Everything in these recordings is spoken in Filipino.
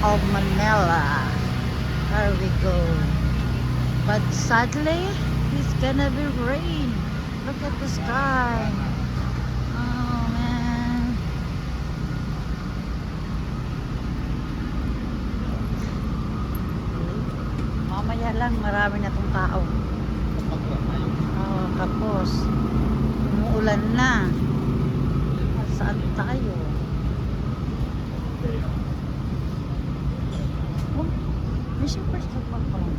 of Manila. There we go. But sadly, it's gonna be rain. Look at the sky. Oh man. Mamaya lang, marami na tong tao. Oh, tapos umuulan na. Saan tayo? Oh, may shepherds na pa pala.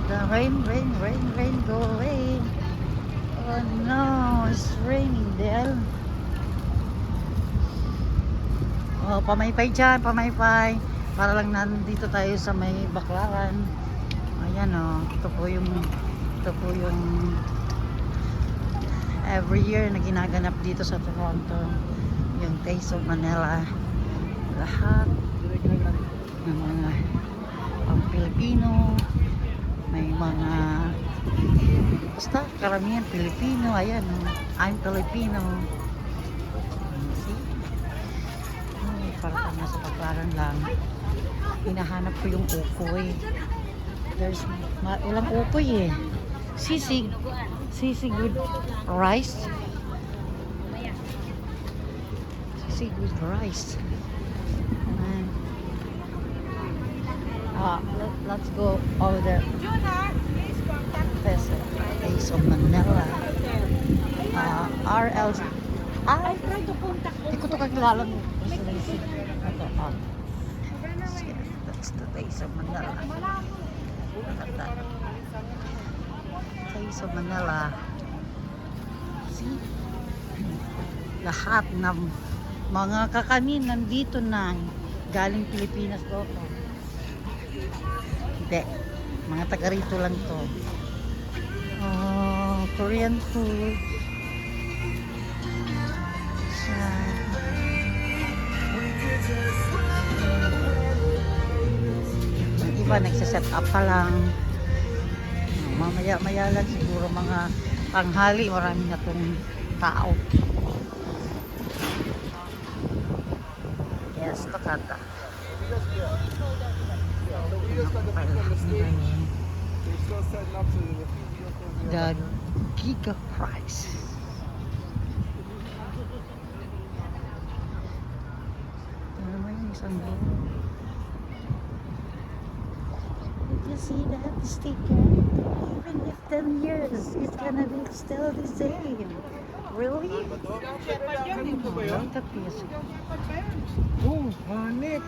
The rain, go away. Oh no, it's raining there. Oh, pamaypay dyan, pamaypay. Para lang nandito tayo sa may Baclaran. Ayan oh, ito po yung every year na ginaganap dito sa Toronto. Yung Taste of Manila. Lahat ng mga pang Pilipino. May mga basta karamihan Pilipino. Ayan oh, I'm Filipino. See? Parang nasa Baclaran lang. Hinahanap ko yung ukoy. There's ilang ukoy eh. Sisig with rice. Sisig with rice. And let's go over there. Taste of Manila. RL. Hindi ko ito kakilala mo. Ito, that's the Taste of Manila. Taste of Manila. See? Lahat ng mga kakanin nandito na galing Pilipinas to. Hindi. Mga taga rito lang to. Oh, Korean food. Yung iba nagsiset up pa lang. Mamaya lang siguro mga tanghali, marami na tong tao. Yes, look at that. The Giga Price. Ano naman yung isang buo? Did you see that sticker? Even if 10 years, it's gonna be still the same. Really? Look at this. Oh, hanip.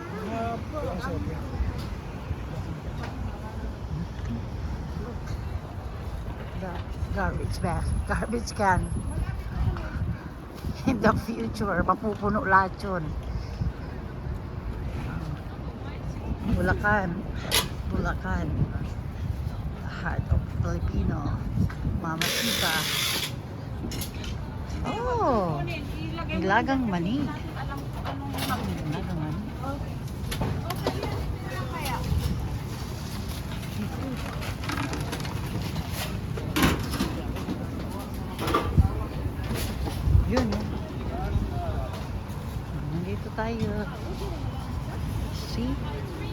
The garbage can. In the future, mapupuno lahat yun. Bulacan. The heart of Filipino. Mama Tita. Oh, nilagang mani. Nilagang mani. Yun. Nandito tayo. See?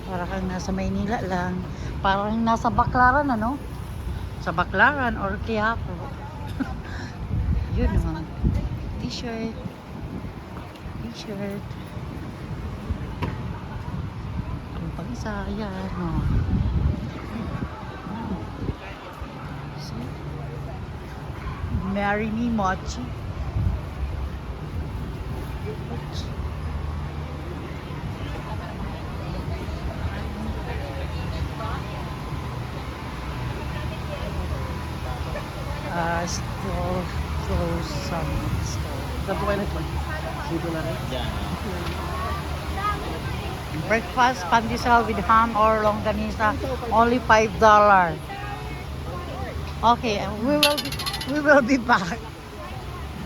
Para kang nasa Maynila lang. Parang nasa Baclaran, ano? Sa Baclaran or Quiapo. Yun naman. T-shirt. Yung pag-isa, yan, oh. See? Marry me, Mochi. Still close some store. Saan po kayo nagpag? Dito na rin? Diyan. Breakfast, pandesal with ham or longganisa, only $5. Okay, and we will be back.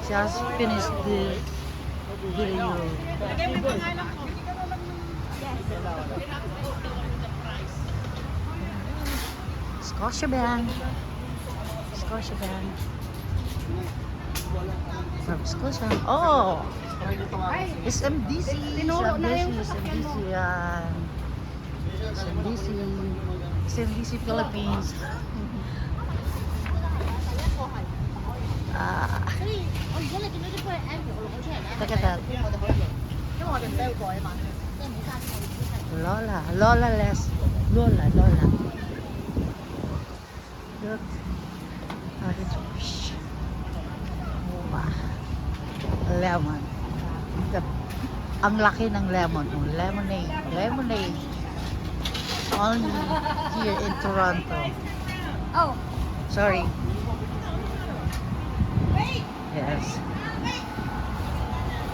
Just finish the video. Scotiabank. From Scotiabank. Oh, SMDC. Tinuro na yung sasakyan SMDC mo. yan. SMDC. SMDC Philippines. Ah, look at that. Lola. Lola Les. Lola. Lola. Look. Ah, it's fish. Wow. Lemon. Ang laki ng lemon. Oh, lemonade. Lemonade. Only here in Toronto. Oh, Sorry. wait! Yes.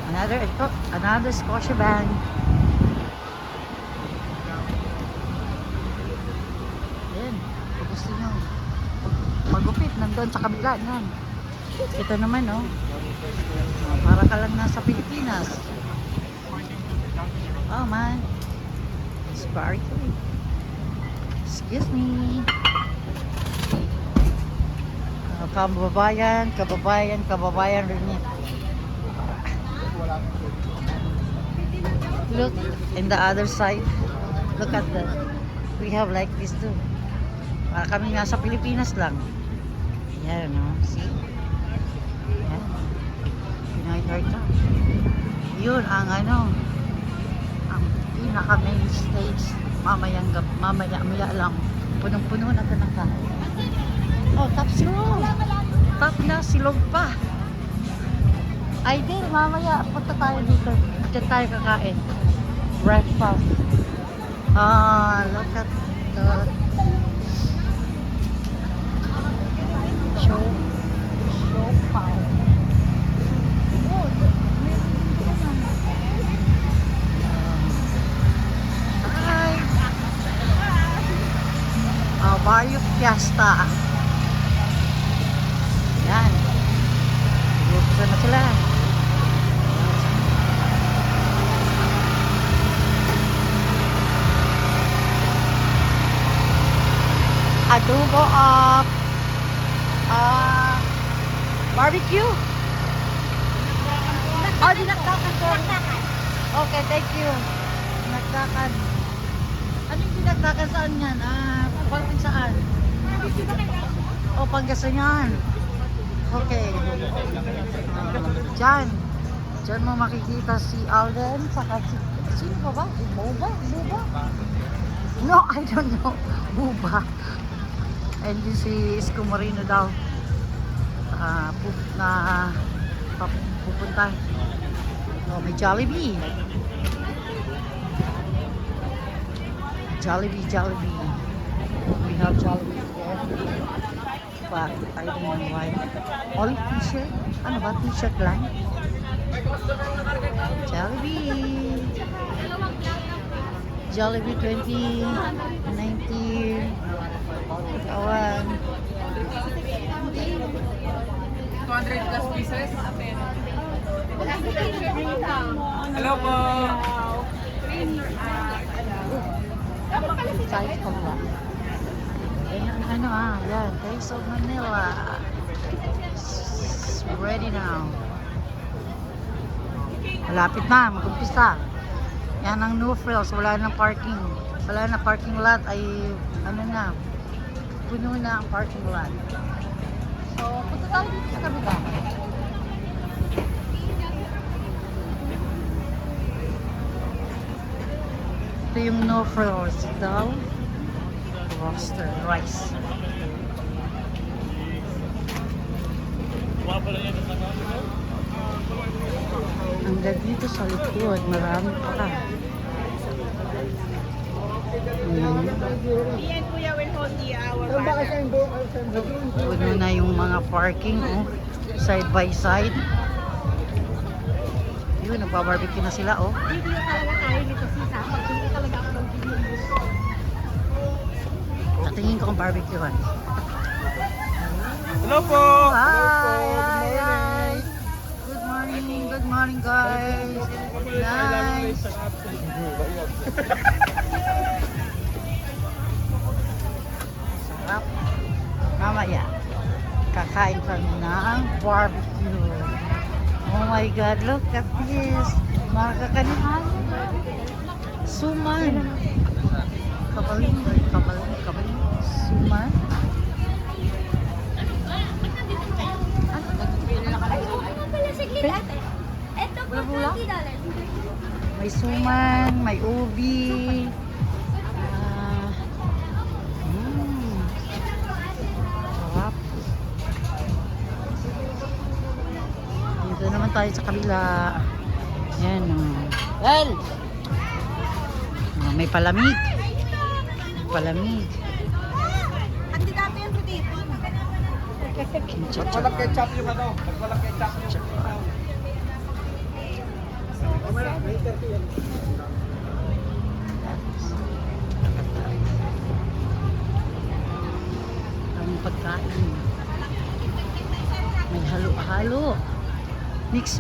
Another Scotiabank. Yan. Kung gusto nyo magupit, nandun sa kabila. Yan. Ito naman, oh. Para ka lang nasa Pilipinas. Oh, man. Sparkly. Excuse me. Kababayan rin yan. Look, in the other side, look at that. We have like this too. Para kami nasa Pilipinas lang. Yan, no? See? Yan. Pinoy Heart. Yun, ang ang pinaka-main stage. Mamaya lang. Punong-puno na ito ng kain. Oh, top silog. Top na, silog pa. Ay, di, mamaya, punta tayo dito. Diyan tayo kakain. Breakfast. Ah, look at that. Show pao. Hi. Mario Fiesta. Yan. Buksan na sila. Adobo of barbecue. Oh, dinakdakan ko. Okay, thank you. Dinakdakan. Anong dinakdakan saan yan? Pagpapin saan? Oh, Pangasinan. Okay. Diyan mo makikita si Alden, saka sino pa ba? Si Buba? No, I don't know. Buba. And din si Isko Moreno daw. Pupunta. Oh, may Jollibee. Jollibee. We have Jollibee there. But I don't know why. All t-shirt? Ano ba? T-shirt lang? Jollibee 2019. Kawan. 200 plus pieces. Hello po. Size ko ba? Yan. Taste of Manila. It's ready now. Malapit na, mag-umpisa. Yan ang New Frills, wala na parking. Wala na parking lot ay puno na ang parking lot. So, punta tayo dito sa kabila. Ito yung No Frills daw. Roasted rice. Hanggang dito sa likod, marami pa. Puno na yung mga parking, oh. Side by side. Yun, nagpa-barbecue na sila, oh. Hindi na talaga kaya nito sisa. Hindi talaga ako ng video. Natingin ko ang barbecuean. Hello po. Hi. Good morning guys. Nice. Sarap. Mamaya, kakain kami ng barbecue. Oh my God, look at this. Mga kakanihan. Suman. Kabaling. Suman. May suman, may ubi. Sarap. Dito naman tayo sa kabila. Yan. Well, may palamig. Palamig. Hindi dati yan sa dito. Walang ketchup yung ano. Walang ketchup yung Ang pagkain. May halo-halo. Mix.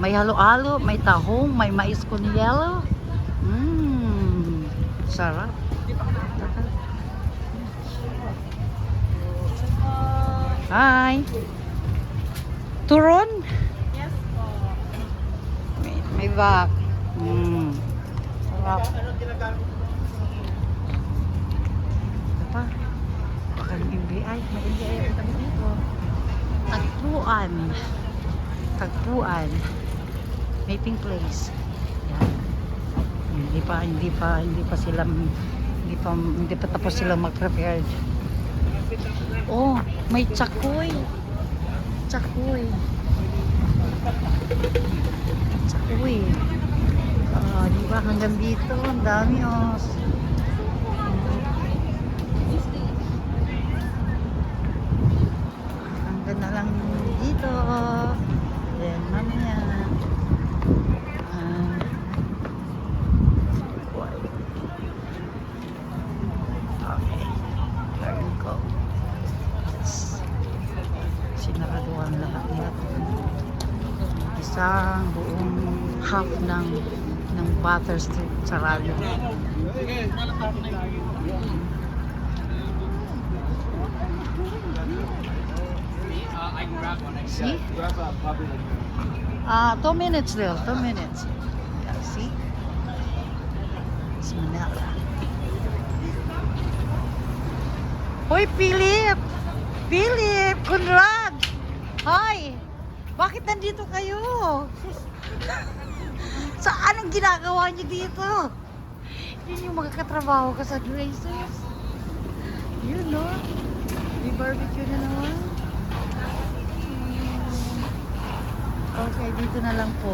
May halo-halo, may tahong, may mais con yelo. Sarap. Hi. Turon? Yes po. May bak. Sarap. Apa? Bakal MBI. May MBI ang tabi dito. Tagpuan. Meeting place. Yan. Hindi pa tapos sila mag-prepare. Oh, may chakoy. Chakoy. Di ba hanggang dito, ang dami oh. Hanggang na lang dito. Then mamaya. Okay. There we go. Sinaraduhan lahat nila. Isang buong half ng Butter Street sarado. See? 2 minutes Lil, 2 minutes. Yeah, see? It's Manila. Hoy, Philip! Philip! Conrad! Hi! Bakit nandito kayo? Saan ang ginagawa niyo dito? Yun yung magkakatrabaho ka sa Gracers. Yun, no? May barbecue na naman. Okay, dito na lang po.